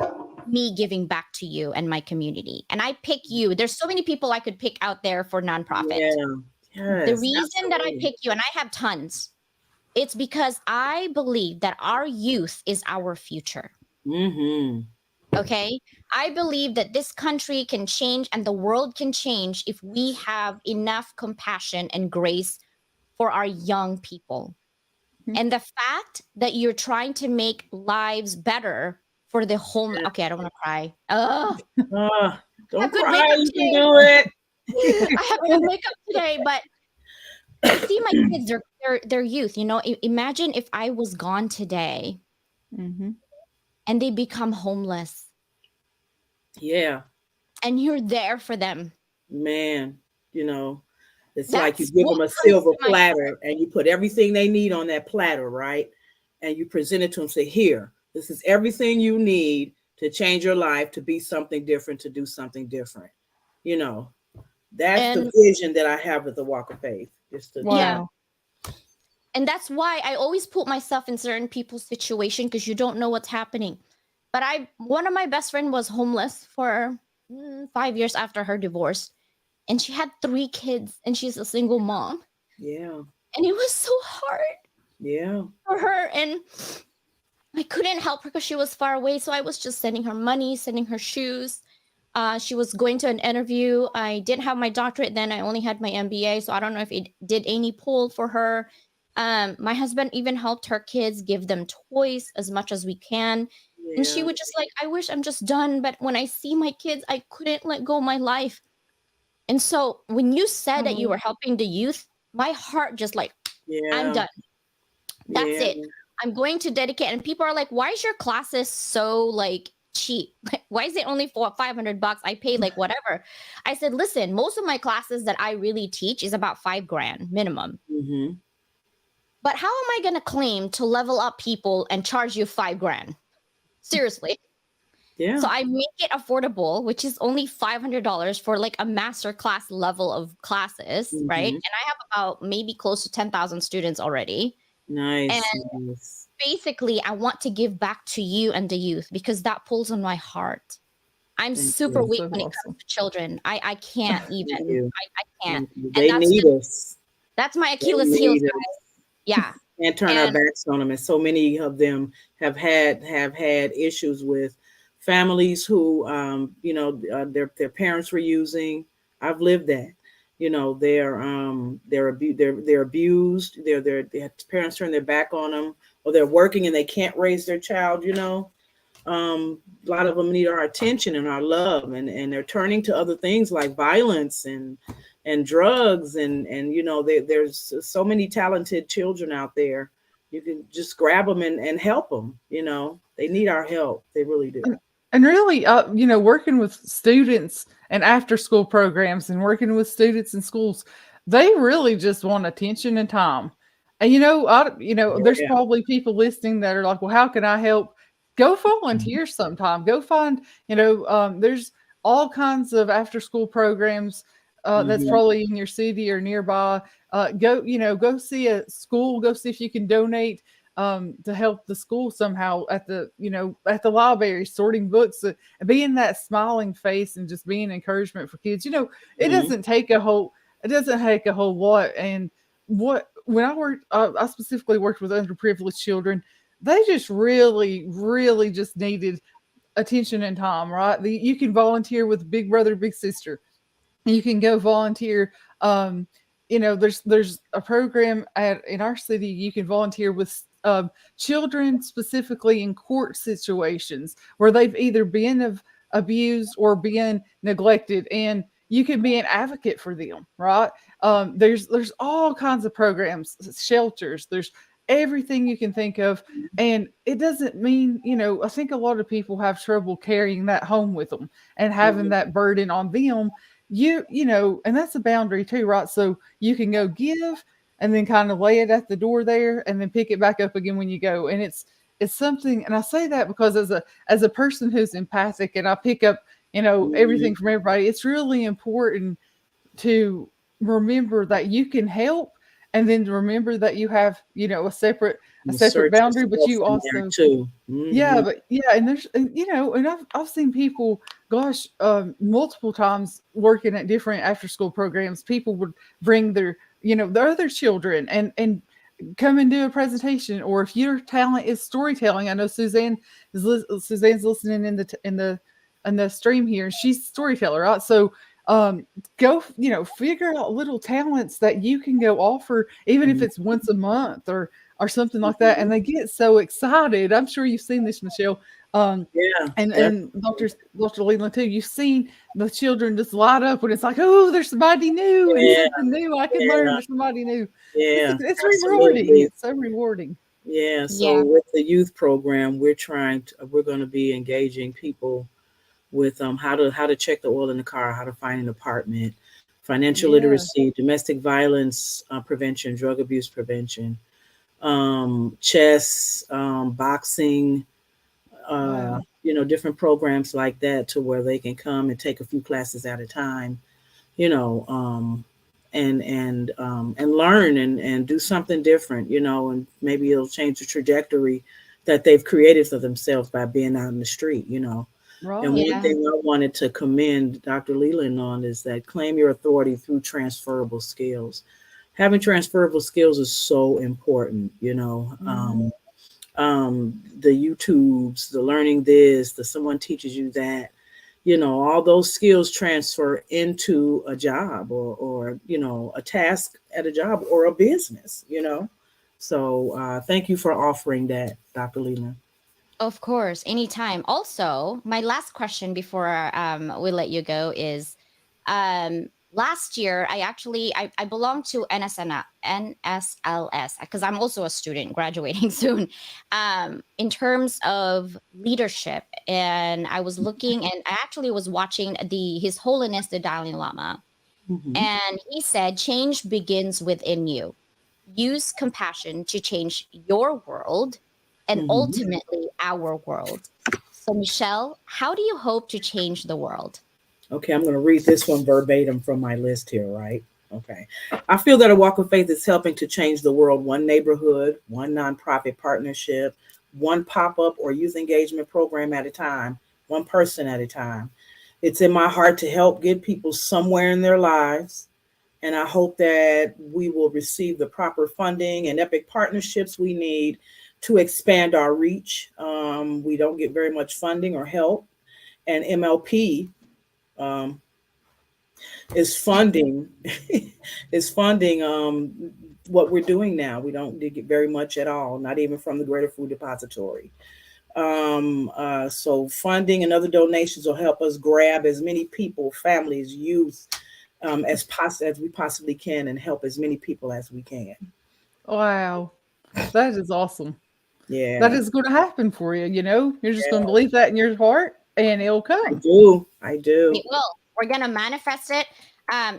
me giving back to you and my community. And I pick you. There's so many people I could pick out there for nonprofit. Yeah. The Yes, reason that I absolutely. pick you, and I have tons, it's because I believe that our youth is our future. Mm-hmm. Okay. I believe that this country can change and the world can change if we have enough compassion and grace for our young people. Mhm. And the fact that you're trying to make lives better for the home. Yeah. Okay, I don't want to cry. Oh, Don't good cry. makeup You can today. do it. I have good makeup today, but I see my kids, they're youth, you know. Imagine if I was gone today Mm-hmm. and they become homeless Yeah, and you're there for them. man. You know, it's like you That's give what them a comes silver to my platter and you put everything they need on that platter, right? And you present it to them, say, here, this is everything you need to change your life, to be something different, to do something different. You know, that's the and vision that I have with the Walk of Faith. Just to, yeah. Wow. And that's why I always put myself in certain people's situation, because you don't know what's happening. But one of my best friend was homeless for 5 years after her divorce, and she had 3 kids, and she's a single mom, yeah, and it was so hard yeah. for her, and I couldn't help her because she was far away. So I was just sending her money, sending her shoes. She was going to an interview. I didn't have my doctorate then. I only had my MBA. So I don't know if it did any pull for her. My husband even helped her kids, give them toys as much as we can. And she Yeah. would just like, I wish I'm just done. But when I see my kids, I couldn't let go of my life. And so when you said that you were helping the youth, my heart just like, I'm Yeah. done. That's Yeah. it. I'm going to dedicate. And people are like, why is your classes so like cheap? Why is it only for $500? I paid like whatever. I said, listen, most of my classes that I really teach is about $5,000 minimum. Mm-hmm. But how am I going to claim to level up people and charge you $5,000? Seriously. Yeah. So I make it affordable, which is only $500 for like a master class level of classes, right? Mhm. And I have about maybe close to 10,000 students already. Nice. And Nice. basically, I want to give back to you and the youth because that pulls on my heart. I'm Thank super you. weak So when it awesome. comes to children. I can't Thank even. you. I can't. Thank you. And They that's need us. that's my They Achilles heel, need guys. us. Yeah. Can't turn our And backs on them. And so many of them have had issues with families who, their parents were using. I've lived that. You know, they're abused. Their parents turn their back on them, or they're working and they can't raise their child. You know, a lot of them need our attention and our love, and they're turning to other things like violence and drugs, and there's so many talented children out there. You can just grab them and help them. You know, they need our help. They really do. And really, working with students and after school programs and working with students in schools, they really just want attention and time. And there's Yeah. probably people listening that are like, "Well, how can I help?" Go volunteer sometime. Go find, there's all kinds of after school programs that's Mhm. probably in your city or nearby. Go see a school. Go see if you can donate to help the school somehow at the library, sorting books, being that smiling face and just being encouragement for kids. It Mhm. doesn't take a whole lot. And when I specifically worked with underprivileged children, they just really, really just needed attention and time, right? You can volunteer with Big Brother, Big Sister. You can go volunteer. There's a program in our city. You can volunteer with children specifically in court situations where they've either been abused or been neglected, and you can be an advocate for them, right? There's all kinds of programs, shelters. There's everything you can think of, and it doesn't mean I think a lot of people have trouble carrying that home with them and having Mhm. that burden on them. And that's a boundary too, right? So you can go give and then kind of lay it at the door there and then pick it back up again when you go. And it's something, and I say that because as a person who's empathic and I pick up, everything from everybody, it's really important to remember that you can help, and then to remember that you have, a separate Insert boundary, but yourself you in there also too. yeah, Mhm. but yeah, and and I've seen people, gosh, multiple times working at different after school programs. People would bring their other children and come and do a presentation, or if your talent is storytelling. I know Suzanne's listening in the stream here. She's a storyteller, right? So go figure out little talents that you can go offer, even if it's once a month or something like that. And they get so excited. I'm sure you've seen this, Michelle. Yeah. And Dr. Leland too. You've seen the children just light up when it's like, oh, there's somebody new and Yeah. something new I can learn. There's somebody new. Yeah. It's rewarding. Absolutely. It's so rewarding. Yeah. So Yeah. with the youth program, we're going to be engaging people with how to check the oil in the car, how to find an apartment, financial Yeah. literacy, domestic violence prevention, drug abuse prevention, chess, boxing, Wow. different programs like that, to where they can come and take a few classes at a time, and learn and do something different, and maybe it'll change the trajectory that they've created for themselves by being out in the street. And Right. one Yeah. thing I wanted to commend Dr. Leland on is that claim your authority through transferable skills. Having transferable skills is so important, Mhm. the YouTubes, the learning this, the someone teaches you that, all those skills transfer into a job or a task at a job or a business, So thank you for offering that, Dr. Leland. Of course, anytime. Also, my last question before we let you go is, last year I belong to NSLS because I'm also a student graduating soon. In terms of leadership, and I was looking, and I actually was watching His Holiness the Dalai Lama, Mhm. and he said, "Change begins within you. Use compassion to change your world and Mhm. ultimately our world." So, Michelle, how do you hope to change the world? Okay, I'm going to read this one verbatim from my list here, right? Okay. I feel that a walk of faith is helping to change the world one neighborhood, one nonprofit partnership, one pop up or youth engagement program at a time, one person at a time. It's in my heart to help get people somewhere in their lives. And I hope that we will receive the proper funding and epic partnerships we need to expand our reach. We don't get very much funding or help. And MLP um, is funding is funding what we're doing now. We don't get very much at all, not even from the Greater Food Depository. So funding and other donations will help us grab as many people, families, youth, as we possibly can, and help as many people as we can. Wow. That is awesome. That Yeah, is going to happen for you. You're just going to believe that in your heart and it'll I come. do. I do. It will. We're gonna manifest it.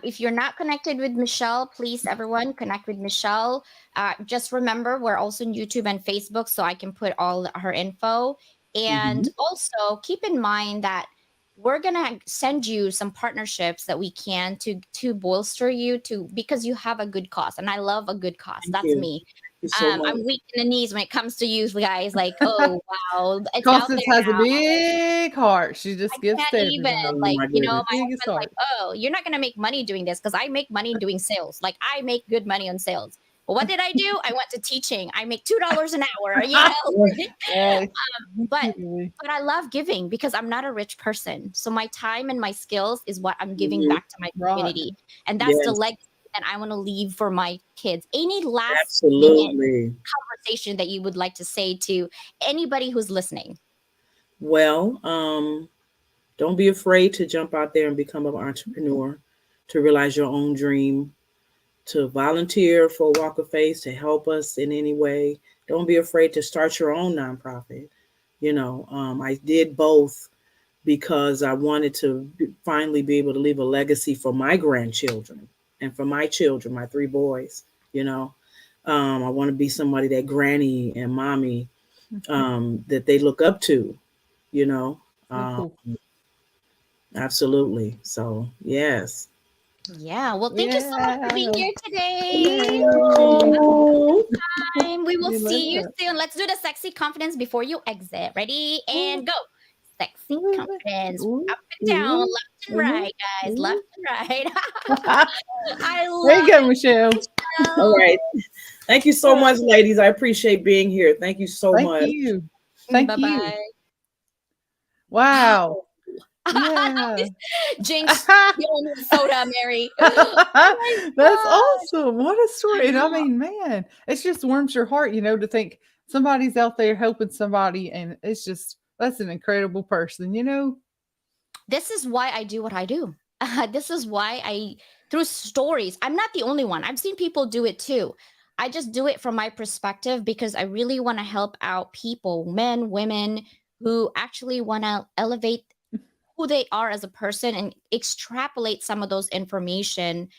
If you're not connected with Michelle, please, everyone, connect with Michelle. Just remember, we're also on YouTube and Facebook, so I can put all her info. And Mhm. also keep in mind that we're gonna send you some partnerships that we can to bolster you to, because you have a good cause, and I love a good cause. Thank That's you. me. Thank you so much. I'm weak in the knees when it comes to you guys. Like, oh wow, it's out Constance there has a now. big heart. She just I gives to can't even, Oh everybody. like, my my goodness. Biggest husband's like, heart. "Oh, you're not gonna make money doing this," because I make money doing sales. Like, I make good money on sales. But what did I do? I went to teaching. I make $2 an hour, Yes. but Really. I love giving because I'm not a rich person. So my time and my skills is what I'm giving Mhm. back to my Right. community. And that's the Yes, legacy that I want to leave for my kids. Any last minute absolutely. conversation that you would like to say to anybody who's listening? Well, don't be afraid to jump out there and become an entrepreneur, to realize your own dream, to volunteer for Walk of Faith, to help us in any way. Don't be afraid to start your own nonprofit. I did both because I wanted to finally be able to leave a legacy for my grandchildren and for my children, my three boys. You know, I want to be somebody that granny and mommy that they look up to. You know, So um, cool. absolutely. So yes. Yeah. Well, thank you so much for being Yeah. here today. Yay. We will We love see you it. soon. Let's do the sexy confidence before you exit. Ready and go. Sexy confidence. Ooh, Up and down, ooh, left and ooh, right, guys. Left ooh. and right. I There you love go, Michelle. it. All Michelle. right. Thank you so much, ladies. I appreciate being here. Thank you so Thank much. you. Thank you. Bye-bye. Wow. Wow. Yeah. Jinx, you don't need soda, Mary. Oh That's my awesome. What a gosh. story. I And I know. mean, man, it just warms your heart, to think somebody's out there helping somebody. And it's just That's an incredible person, you know? This is why I do what I do. This is why through stories, I'm not the only one. I've seen people do it too. I just do it from my perspective because I really want to help out people, men, women, who actually want to elevate who they are as a person and extrapolate some of those information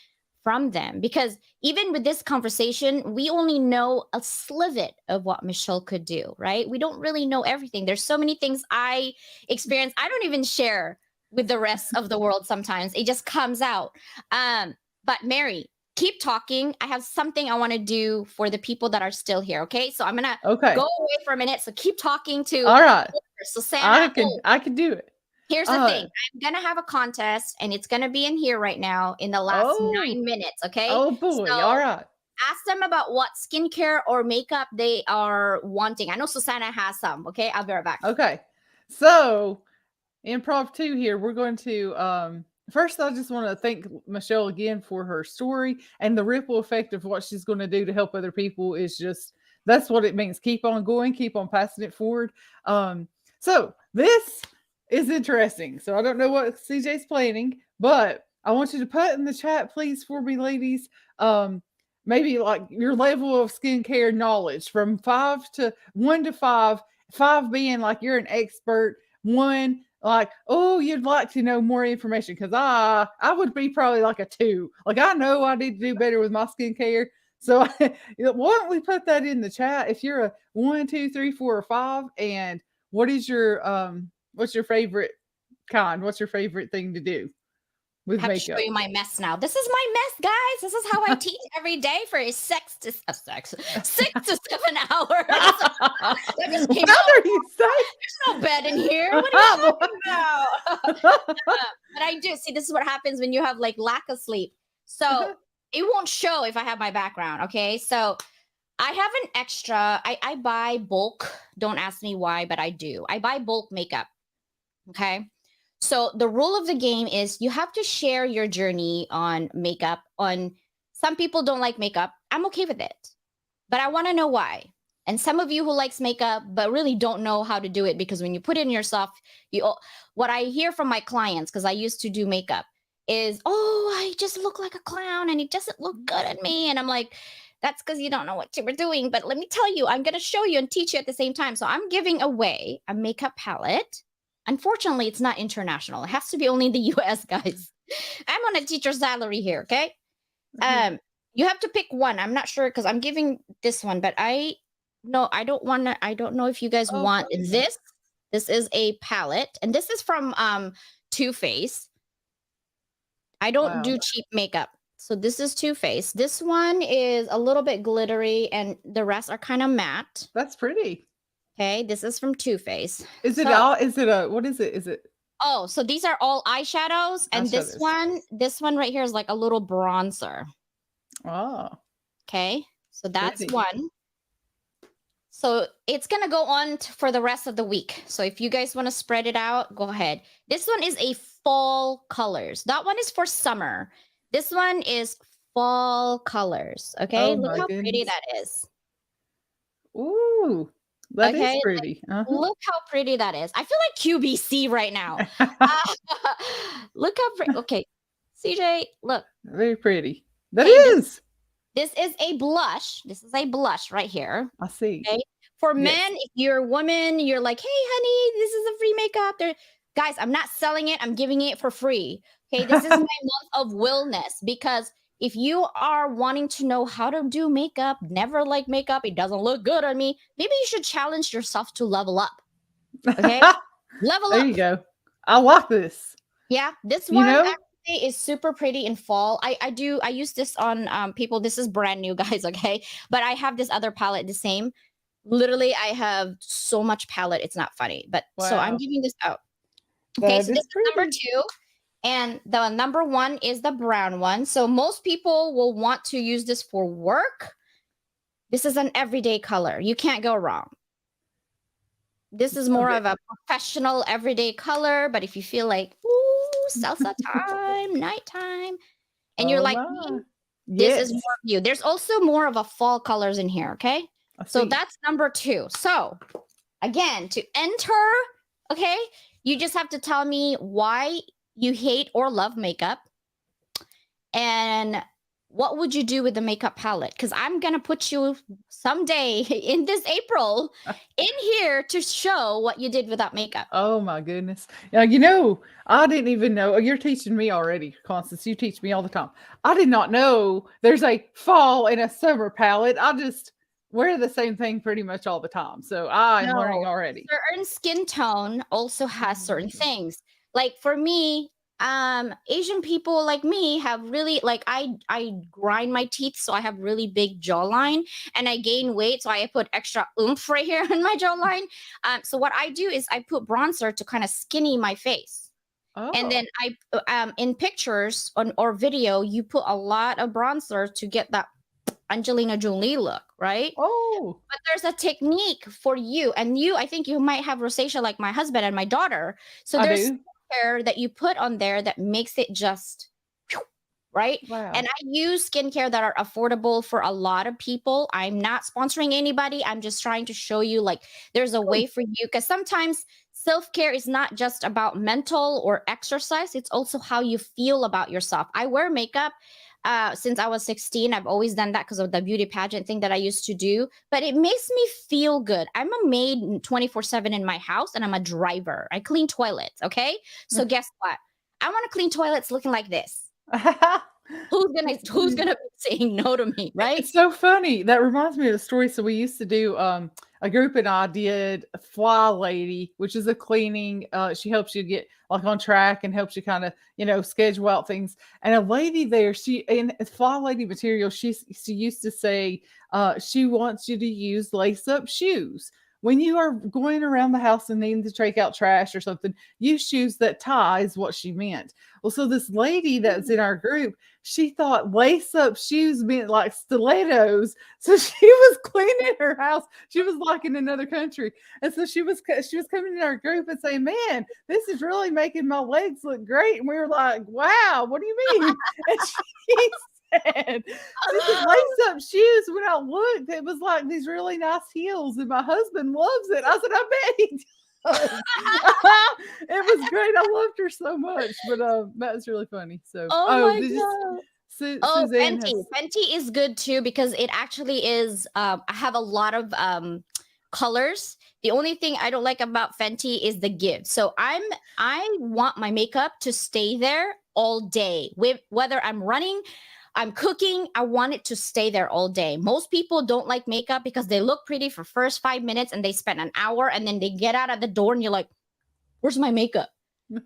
from them. Because even with this conversation, we only know a sliver of what Michelle could do, right? We don't really know everything. There's so many things I experience. I don't even share with the rest of the world sometimes. It just comes out. But Mary, keep talking. I have something I want to do for the people that are still here. Okay. So I'm going to Okay. go away for a minute. So keep talking to. All right. Susanna. I can do it. Here's the thing. I'm going to have a contest and it's going to be in here right now in the last 9 minutes. Okay. Oh boy. So all right. ask them about what skincare or makeup they are wanting. I know Susanna has some. Okay. I'll be right back. Okay. So improv 2 here, we're going to, first, I just want to thank Michelle again for her story, and the ripple effect of what she's going to do to help other people is just, that's what it means. Keep on going, keep on passing it forward. So this is interesting. So I don't know what CJ's planning, but I want you to put in the chat, please, for me, ladies. Maybe like your level of skincare knowledge from 1 to 5, 5 being like you're an expert, 1 like, oh, you'd like to know more information, because I would be probably like a 2. Like, I know I need to do better with my skincare. So why don't we put that in the chat if you're a 1, 2, 3, 4, or 5, and what is your what's your favorite kind? What's your favorite thing to do with I have makeup? to show you my mess now. This is my mess, guys. This is how I teach every day for 6 to 7 hours. That just came What out. are you saying? There's no bed in here. What are you talking about? But I do see. This is what happens when you have like lack of sleep. So it won't show if I have my background. Okay, so I have an extra. I buy bulk. Don't ask me why, but I do. I buy bulk makeup. Okay. So the rule of the game is you have to share your journey on makeup. On some people don't like makeup. I'm okay with it, but I want to know why. And some of you who likes makeup but really don't know how to do it, because when you put it in yourself, what I hear from my clients, because I used to do makeup, is, oh, I just look like a clown and it doesn't look good on me. And I'm like, that's because you don't know what you were doing. But let me tell you, I'm going to show you and teach you at the same time. So I'm giving away a makeup palette. Unfortunately, it's not international. It has to be only in the US, guys. I'm on a teacher salary here, okay? You have to pick one. I'm not sure because I'm giving this one, but I don't want to. I don't know if you guys want this. This is a palette, and this is from Too Faced. I don't do cheap makeup. So this is Too Faced. This one is a little bit glittery, and the rest are kind of matte. That's pretty. Okay, this is from Too Faced. Is it all? Is it a? What is it? Is it? Oh, so these are all eyeshadows, and this one right here is like a little bronzer. Oh. Okay, so that's one. So it's gonna go on for the rest of the week. So if you guys want to spread it out, go ahead. This one is a fall colors. That one is for summer. This one is fall colors. Okay, look how pretty that is. Ooh. That is pretty. Like, look how pretty that is. I feel like QVC right now. Look how pretty. Okay, CJ, look. Very pretty. That is. This is a blush. This is a blush right here. I see. Okay. For men, if you're a woman, you're like, hey, honey, this is a free makeup. Guys, I'm not selling it. I'm giving it for free. Okay, this is my month of wellness, because if you are wanting to know how to do makeup, never like makeup, it doesn't look good on me, maybe you should challenge yourself to level up. Okay? Level up. There you go. I like this. Yeah, this one actually is super pretty in fall. I use this on people. This is brand new, guys, okay? But I have this other palette, the same. Literally, I have so much palette, it's not funny. But so I'm giving this out. Okay, so this is number 2. And the number 1 is the brown one. So most people will want to use this for work. This is an everyday color. You can't go wrong. This is more of a professional everyday color. But if you feel like, ooh, salsa time, nighttime, and you're like, this is more of you. There's also more of a fall colors in here, okay? So that's number 2. So again, to enter Okay. You just have to tell me why you hate or love makeup. And what would you do with the makeup palette? Because I'm going to put you someday in this April in here to show what you did without makeup. Oh my goodness. Now, you know, I didn't even know. Oh, you're teaching me already, Constance. You teach me all the time. I did not know there's a fall and a summer palette. I just wear the same thing pretty much all the time. So I'm learning No, already. certain skin tone also has certain things. Like for me, Asian people like me have really like I grind my teeth, so I have really big jawline, and I gain weight, so I put extra oomph right here in my jawline. So what I do is I put bronzer to kind of skinny my face. And Oh, then in pictures or video, you put a lot of bronzer to get that Angelina Jolie look, right? oh, But there's a technique for you, and I think you might have rosacea like my husband and my daughter. So I there's do. skincare that you put on there that makes it just right. Wow. And I use skincare that are affordable for a lot of people. I'm not sponsoring anybody. I'm just trying to show you like there's a way for you, because sometimes self-care is not just about mental or exercise, it's also how you feel about yourself. I wear makeup since I was 16. I've always done that because of the beauty pageant thing that I used to do, but it makes me feel good. I'm a maid 24/7 in my house, and I'm a driver. I clean toilets. Okay. So guess what? I want to clean toilets looking like this. Who's gonna be saying no to me, right? It's so funny. That reminds me of a story. So we used to do a group and I did Fly Lady, which is a cleaning. She helps you get like on track and helps you kind of, you know, schedule out things. And a lady there, she in Fly Lady material, she used to say she wants you to use lace up shoes. When you are going around the house and needing to take out trash or something, use shoes that tie is what she meant. Well, so this lady that's in our group, she thought lace up shoes meant like stilettos. So she was cleaning her house. She was like in another country. And so she was coming in our group and saying, "Man, this is really making my legs look great." And we were like, "Wow, what do you mean?" And she said, lace up shoes. When I looked, it was like these really nice heels, and my husband loves it. I said, "I bet he does." It was great. I loved her so much, but that was really funny. So, Oh my god. Suzanne Fenty. has. Fenty is good too because it actually is. I have a lot of colors. The only thing I don't like about Fenty is the give. So I want my makeup to stay there all day. With whether I'm running, I'm cooking, I want it to stay there all day. Most people don't like makeup because they look pretty for first 5 minutes and they spend an hour and then they get out of the door and you're like, "Where's my makeup?"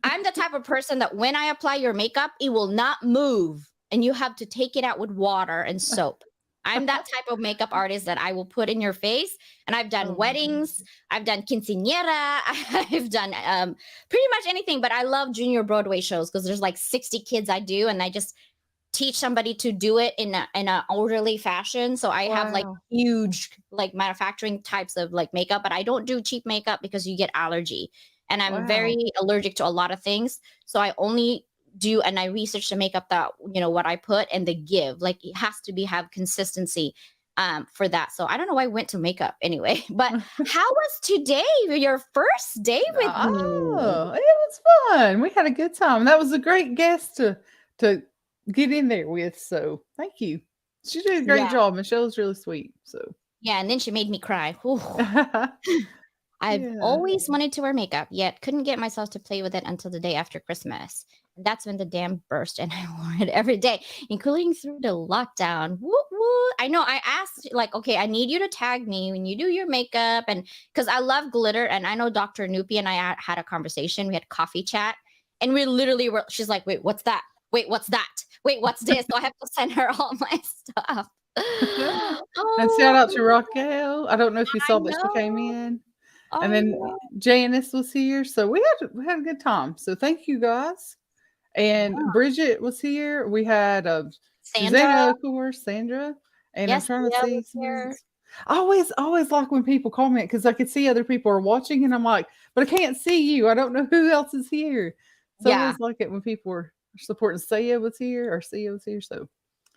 I'm the type of person that when I apply your makeup, it will not move and you have to take it out with water and soap. I'm that type of makeup artist that I will put in your face. And I've done Oh, weddings, I've done quinceañera, I've done pretty much anything. But I love junior Broadway shows because there's like 60 kids I do, and I just teach somebody to do it in a orderly fashion. So I have like wow. huge like manufacturing types of like makeup, but I don't do cheap makeup because you get allergy. And I'm Wow. very allergic to a lot of things. So I only do, and I research the makeup that, you know, what I put and the give. Like it has to have consistency for that. So I don't know why I went to makeup anyway. But how was today? Your first day with me? Oh, it was fun. We had a good time. That was a great guest to get in there with. So thank you. She did a great Yeah. job. Michelle's really sweet. So Yeah. And then she made me cry. Whew. I've yeah. always wanted to wear makeup, yet couldn't get myself to play with it until the day after Christmas. And that's when the dam burst, and I wore it every day, including through the lockdown. Woo woo. I know I asked, like, okay, I need you to tag me when you do your makeup. And because I love glitter, and I know Dr. Nupi and I had a conversation. We had coffee chat, and we literally were, she's like, "Wait, what's that? Wait, what's that? Wait, what's this?" So I have to send her all my stuff. And shout out to Raquel. I don't know if you I saw that she came know. in. I And then know. Janice was here. So we had a good time. So thank you guys. And Bridget was here. We had Sandra. Susanna, of course, Sandra. And Yes, I'm trying to Leah see was some here. others. I always like when people comment because I could see other people are watching and I'm like, but I can't see you. I don't know who else is here. So I Yeah. always like it when people are supporting. Sia was here. So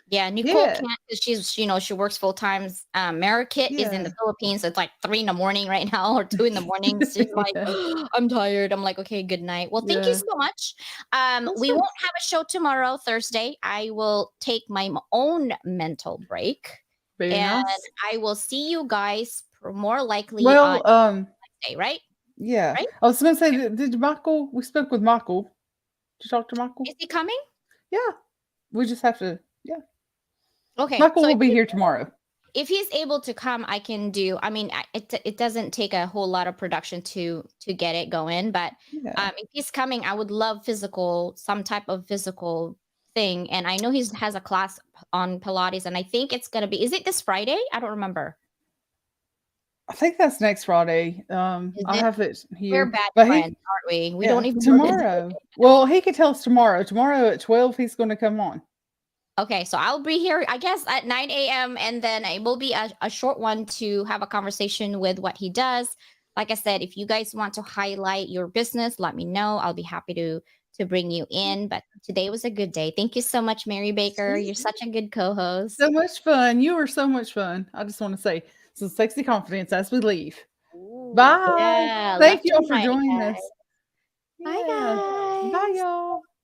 Yeah, Nicole Yeah. can't because she's, she works full time. Marikit is in Yeah. the Philippines, so it's like 3 in the morning right now or 2 in the morning. She's like, Yeah. I'm tired. I'm like, okay, good night. Well, thank you Yeah. so much. That's We good. won't have a show tomorrow, Thursday. I will take my own mental break, Very and nice. I will see you guys more likely on Well, Wednesday, right? yeah. Right? I was going to say, did Michael? We spoke with Michael. Did you talk to Michael? Is he coming? Yeah. We just have to. Yeah. Okay, Michael so will be here tomorrow. if he's able to come, I can do. I mean, it doesn't take a whole lot of production to get it going, but Yeah. if he's coming, I would love some type of physical thing. And I know he has a class on Pilates, and I think it's gonna be. Is it this Friday? I don't remember. I think that's next Friday. I Is it? have it We're here. bad But friends, aren't we? We yeah, don't even know the day. tomorrow. Well, he could tell us tomorrow. Tomorrow at 12, he's going to come on. Okay, so I'll be here, I guess, at 9 a.m. and then it will be a short one to have a conversation with what he does. Like I said, if you guys want to highlight your business, let me know. I'll be happy to bring you in. But today was a good day. Thank you so much, Mary Baker. You're such a good co-host. So much fun. You were so much fun. I just want to say some sexy confidence as we leave. Ooh, Bye. yeah, Thank left you all and for right, joining guys. us. Bye, Yeah. Bye, guys. y'all.